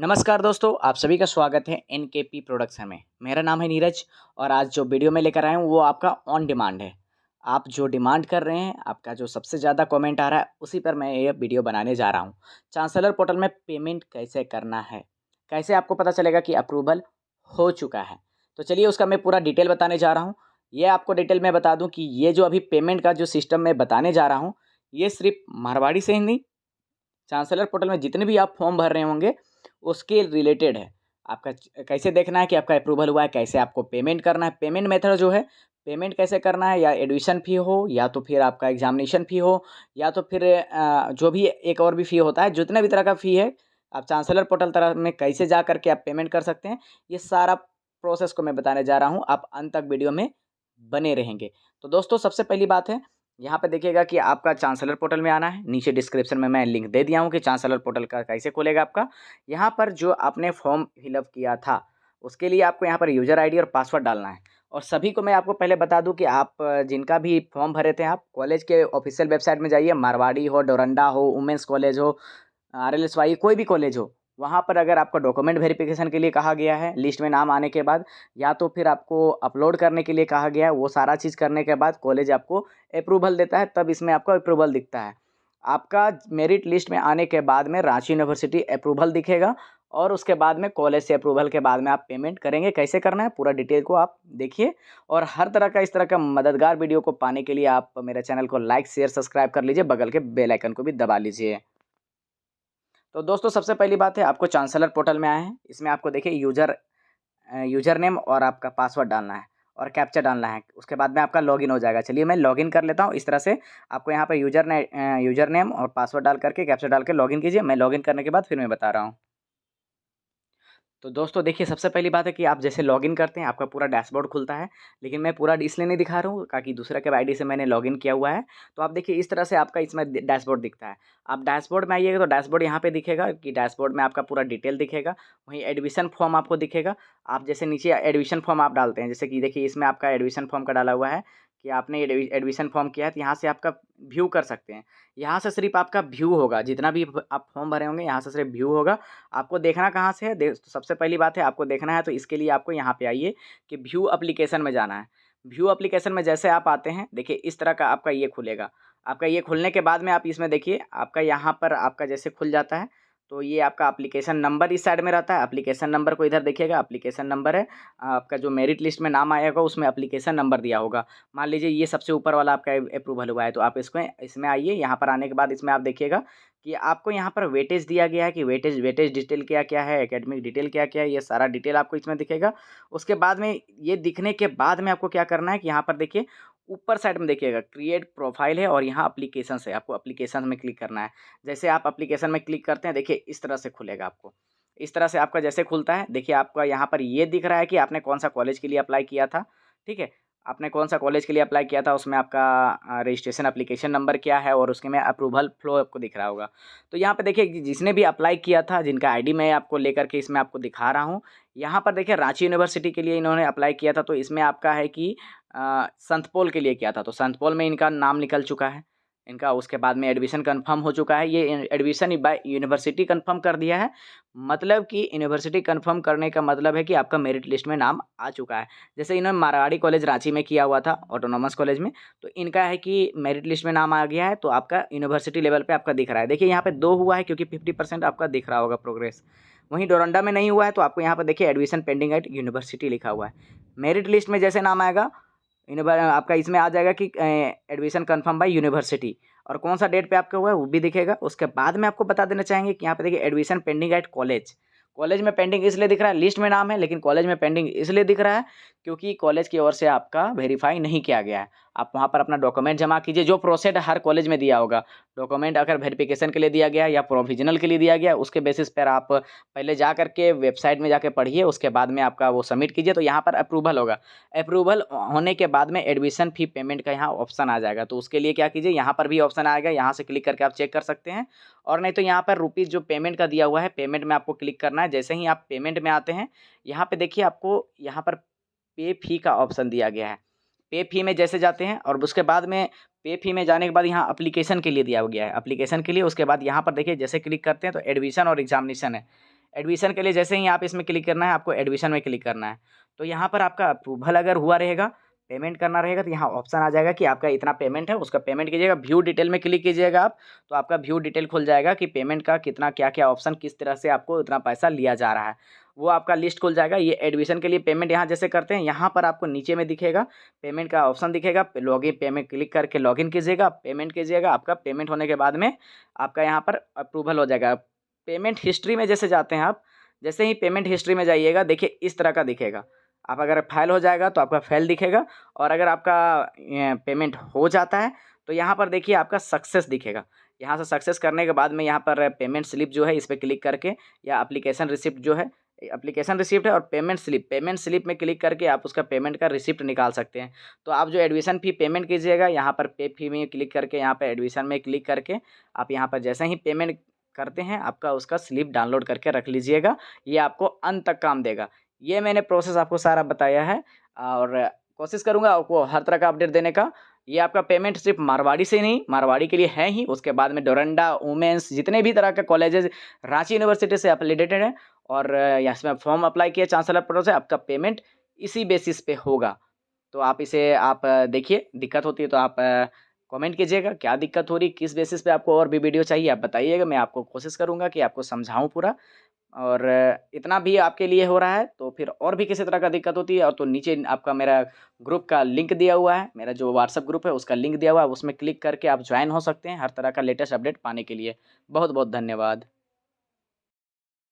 नमस्कार दोस्तों, आप सभी का स्वागत है एनकेपी प्रोडक्शन में। मेरा नाम है नीरज और आज जो वीडियो मैं लेकर आया हूँ वो आपका ऑन डिमांड है। आप जो डिमांड कर रहे हैं, आपका जो सबसे ज़्यादा कमेंट आ रहा है, उसी पर मैं ये वीडियो बनाने जा रहा हूँ। चांसलर पोर्टल में पेमेंट कैसे करना है, कैसे आपको पता चलेगा कि अप्रूवल हो चुका है। तो चलिए उसका मैं पूरा डिटेल बताने जा रहा हूँ। ये आपको डिटेल में बता दूँ कि ये जो अभी पेमेंट का जो सिस्टम मैं बताने जा रहा हूँ, ये सिर्फ मारवाड़ी से ही नहीं, चांसलर पोर्टल में जितने भी आप फॉर्म भर रहे होंगे उसके रिलेटेड है। आपका कैसे देखना है कि आपका अप्रूवल हुआ है, कैसे आपको पेमेंट करना है। पेमेंट मेथड जो है, पेमेंट कैसे करना है, या एडमिशन फ़ी हो, या तो फिर आपका एग्ज़ामिनेशन फ़ी हो, या तो फिर जो भी एक और भी फ़ी होता है, जितने भी तरह का फ़ी है, आप चांसलर पोर्टल तरह में कैसे जा कर के आप पेमेंट कर सकते हैं, ये सारा प्रोसेस को मैं बताने जा रहा हूँ। आप अंत तक वीडियो में बने रहेंगे। तो दोस्तों, सबसे पहली बात है, यहाँ पे देखिएगा कि आपका चांसलर पोर्टल में आना है। नीचे डिस्क्रिप्शन में मैं लिंक दे दिया हूँ कि चांसलर पोर्टल का कैसे खुलेगा आपका। यहाँ पर जो आपने फॉर्म फिलअप किया था, उसके लिए आपको यहाँ पर यूज़र आईडी और पासवर्ड डालना है। और सभी को मैं आपको पहले बता दूँ कि आप जिनका भी फॉर्म भरे थे, आप कॉलेज के ऑफिशियल वेबसाइट में जाइए। मारवाड़ी हो, डोरंडा हो, वुमेंस कॉलेज हो, आरएलएसवाई कोई भी कॉलेज हो, वहाँ पर अगर आपको डॉक्यूमेंट वेरिफिकेशन के लिए कहा गया है लिस्ट में नाम आने के बाद, या तो फिर आपको अपलोड करने के लिए कहा गया है, वो सारा चीज़ करने के बाद कॉलेज आपको अप्रूवल देता है, तब इसमें आपको अप्रूवल दिखता है। आपका मेरिट लिस्ट में आने के बाद में रांची यूनिवर्सिटी अप्रूवल दिखेगा, और उसके बाद में कॉलेज से अप्रूवल के बाद में आप पेमेंट करेंगे। कैसे करना है पूरा डिटेल को आप देखिए। और हर तरह का इस तरह का मददगार वीडियो को पाने के लिए आप मेरे चैनल को लाइक शेयर सब्सक्राइब कर लीजिए, बगल के बेल आइकन को भी दबा लीजिए। तो दोस्तों, सबसे पहली बात है, आपको चांसलर पोर्टल में आए हैं। इसमें आपको देखिए यूज़र नेम और आपका पासवर्ड डालना है और कैप्चा डालना है। उसके बाद में आपका लॉगिन हो जाएगा। चलिए मैं लॉगिन कर लेता हूँ। इस तरह से आपको यहाँ पे यूज़र नेम और पासवर्ड डाल करके कैप्चा डाल के लॉगिन कीजिए। मैं लॉगिन करने के बाद फिर मैं बता रहा हूँ। तो दोस्तों देखिए, सबसे पहली बात है कि आप जैसे लॉगिन करते हैं, आपका पूरा डैशबोर्ड खुलता है। लेकिन मैं पूरा इसलिए नहीं दिखा रहा हूँ ताकि दूसरे के आईडी से मैंने लॉगिन किया हुआ है। तो आप देखिए, इस तरह से आपका इसमें डैशबोर्ड दिखता है। आप डैशबोर्ड में आइएगा तो डैशबोर्ड यहाँ पे दिखेगा कि डैशबोर्ड में आपका पूरा डिटेल दिखेगा। वहीं एडमिशन फॉर्म आपको दिखेगा। आप जैसे नीचे एडमिशन फॉर्म आप डालते हैं, जैसे कि देखिए इसमें आपका एडमिशन फॉर्म का डाला हुआ है कि आपने एडमिशन फॉर्म किया है, तो यहाँ से आपका व्यू कर सकते हैं। यहाँ से सिर्फ आपका व्यू होगा, जितना भी आप फॉर्म भरे होंगे यहाँ से सिर्फ व्यू होगा। आपको देखना कहाँ से है, तो सबसे पहली बात है, आपको देखना है तो इसके लिए आपको यहाँ पे आइए कि व्यू एप्लीकेशन में जाना है। व्यू एप्लीकेशन में जैसे आप आते हैं, देखिए इस तरह का आपका ये खुलेगा। आपका ये खुलने के बाद में आप इसमें देखिए, आपका यहाँ पर आपका जैसे खुल जाता है, तो ये आपका एप्लीकेशन नंबर इस साइड में रहता है। एप्लीकेशन नंबर को इधर देखिएगा, एप्लीकेशन नंबर है आपका, जो मेरिट लिस्ट में नाम आएगा उसमें एप्लीकेशन नंबर दिया होगा। मान लीजिए ये सबसे ऊपर वाला आपका अप्रूवल हुआ है, तो आप इसमें आइए। यहाँ पर आने के बाद इसमें आप देखिएगा कि आपको यहाँ पर वेटेज दिया गया है कि वेटेज डिटेल क्या क्या है, एकेडमिक डिटेल क्या क्या है, ये सारा डिटेल आपको इसमें दिखेगा। उसके बाद में ये दिखने के बाद में आपको क्या करना है कि यहाँ पर देखिए ऊपर साइड में देखिएगा क्रिएट प्रोफाइल है, और यहाँ एप्लीकेशन है, आपको एप्लीकेशन में क्लिक करना है। जैसे आप एप्लीकेशन में क्लिक करते हैं, देखिए इस तरह से खुलेगा आपको। इस तरह से आपका जैसे खुलता है, देखिए आपका यहाँ पर ये दिख रहा है कि आपने कौन सा कॉलेज के लिए अप्लाई किया था। ठीक है, आपने कौन सा कॉलेज के लिए अप्लाई किया था, उसमें आपका रजिस्ट्रेशन एप्लीकेशन नंबर क्या है, और उसके में अप्रूवल फ्लो आपको दिख रहा होगा। तो यहाँ पे देखिए कि जिसने भी अप्लाई किया था, जिनका आईडी मैं आपको लेकर के इसमें आपको दिखा रहा हूँ। यहाँ पर देखिए रांची यूनिवर्सिटी के लिए इन्होंने अप्लाई किया था, तो इसमें आपका है कि संत पोल के लिए किया था, तो संत पोल में इनका नाम निकल चुका है इनका। उसके बाद में एडमिशन कंफर्म हो चुका है। ये एडमिशन बाय यूनिवर्सिटी कंफर्म कर दिया है। मतलब कि यूनिवर्सिटी कंफर्म करने का मतलब है कि आपका मेरिट लिस्ट में नाम आ चुका है। जैसे इन्होंने मारवाड़ी कॉलेज रांची में किया हुआ था, ऑटोनॉमस कॉलेज में, तो इनका है कि मेरिट लिस्ट में नाम आ गया है, तो आपका यूनिवर्सिटी लेवल पे आपका दिख रहा है। देखिए यहाँ पे 2 हुआ है क्योंकि 50% आपका दिख रहा होगा प्रोग्रेस। वहीं डोरंडा में नहीं हुआ है, तो आपको यहाँ पर देखिए एडमिशन पेंडिंग एट यूनिवर्सिटी लिखा हुआ है। मेरिट लिस्ट में जैसे नाम आएगा, आपका इसमें आ जाएगा कि एडमिशन कंफर्म बाय यूनिवर्सिटी, और कौन सा डेट पे आपका हुआ है वो भी दिखेगा। उसके बाद में आपको बता देना चाहेंगे कि यहाँ पे देखिए admission pending at college. College में पेंडिंग इसलिए दिख रहा है, लिस्ट में नाम है लेकिन कॉलेज में पेंडिंग इसलिए दिख रहा है क्योंकि कॉलेज की ओर से आपका वेरीफाई नहीं किया गया है। आप वहाँ पर अपना डॉक्यूमेंट जमा कीजिए, जो प्रोसेस हर कॉलेज में दिया होगा। डॉक्यूमेंट अगर वेरिफिकेशन के लिए दिया गया या प्रोविजनल के लिए दिया गया, उसके बेसिस पर आप पहले जा करके वेबसाइट में जाके पढ़िए, उसके बाद में आपका वो सबमिट कीजिए, तो यहाँ पर अप्रूवल होगा। अप्रूवल होने के बाद में एडमिशन फ़ी पेमेंट का यहाँ ऑप्शन आ जाएगा, तो उसके लिए क्या कीजिए, यहाँ पर भी ऑप्शन आएगा, यहाँ से क्लिक करके आप चेक कर सकते हैं। और नहीं तो यहाँ पर रुपीज़ जो पेमेंट का दिया हुआ है, पेमेंट में आपको क्लिक करना है। जैसे ही आप पेमेंट में आते हैं, यहाँ पे देखिए आपको यहाँ पर पे फी का ऑप्शन दिया गया है। पे फी में जैसे जाते हैं, और उसके बाद में पे फी में जाने के बाद यहाँ एप्लीकेशन के लिए दिया गया है, एप्लीकेशन के लिए। उसके बाद यहाँ पर देखिए जैसे क्लिक करते हैं तो एडमिशन और एग्जामिनेशन है। एडमिशन के लिए जैसे ही आप इसमें क्लिक करना है, आपको एडमिशन में क्लिक करना है। तो यहाँ पर आपका अप्रूवल अगर हुआ रहेगा, पेमेंट करना रहेगा, तो यहाँ ऑप्शन आ जाएगा कि आपका इतना पेमेंट है, उसका पेमेंट कीजिएगा। व्यू डिटेल में क्लिक कीजिएगा आप, तो आपका व्यू डिटेल खुल जाएगा कि पेमेंट का कितना क्या-क्या ऑप्शन, किस तरह से आपको इतना पैसा लिया जा रहा है, वो आपका लिस्ट खुल जाएगा। ये एडमिशन के लिए पेमेंट यहाँ जैसे करते हैं, यहाँ पर आपको नीचे में दिखेगा पेमेंट का ऑप्शन दिखेगा। लॉगिन पेमेंट क्लिक करके लॉगिन कीजिएगा, पेमेंट कीजिएगा। आपका पेमेंट होने के बाद में आपका यहाँ पर अप्रूवल हो जाएगा। पेमेंट हिस्ट्री में जैसे जाते हैं आप, जैसे ही पेमेंट हिस्ट्री में जाइएगा, देखिए इस तरह का दिखेगा। आप अगर फेल हो जाएगा तो आपका फेल दिखेगा, और अगर आपका पेमेंट हो जाता है तो यहाँ पर देखिए आपका सक्सेस दिखेगा। यहाँ से सक्सेस करने के बाद में यहाँ पर पेमेंट स्लिप जो है इस पर क्लिक करके, या एप्लीकेशन रिसिप्ट जो है, एप्लीकेशन रिसिप्ट है, और पेमेंट स्लिप में क्लिक करके आप उसका पेमेंट का रिसिप्ट निकाल सकते हैं। तो आप जो एडमिशन फ़ी पेमेंट कीजिएगा, यहाँ पर पे फी में क्लिक करके, यहाँ पर एडमिशन में क्लिक करके आप यहाँ पर जैसे ही पेमेंट करते हैं, आपका उसका स्लिप डाउनलोड करके रख लीजिएगा। ये आपको अंत तक काम देगा। ये मैंने प्रोसेस आपको सारा बताया है, और कोशिश करूँगा आपको हर तरह का अपडेट देने का। ये आपका पेमेंट सिर्फ मारवाड़ी से नहीं, मारवाड़ी के लिए है ही, उसके बाद में डोरंडा, वुमेन्स, जितने भी तरह के कॉलेजेस रांची यूनिवर्सिटी से एफिलिएटेड है, और इसमें फॉर्म अप्लाई किया चांसलर प्रोड से, आपका पेमेंट इसी बेसिस पे होगा। तो आप इसे आप देखिए, दिक्कत होती है तो आप कमेंट कीजिएगा क्या दिक्कत हो रही, किस बेसिस पे आपको और भी वीडियो चाहिए आप बताइएगा। मैं आपको कोशिश करूँगा कि आपको समझाऊँ पूरा। और इतना भी आपके लिए हो रहा है तो फिर और भी किसी तरह का दिक्कत होती है, और तो नीचे आपका मेरा ग्रुप का लिंक दिया हुआ है, मेरा जो व्हाट्सएप ग्रुप है उसका लिंक दिया हुआ है, उसमें क्लिक करके आप ज्वाइन हो सकते हैं हर तरह का लेटेस्ट अपडेट पाने के लिए। बहुत बहुत धन्यवाद।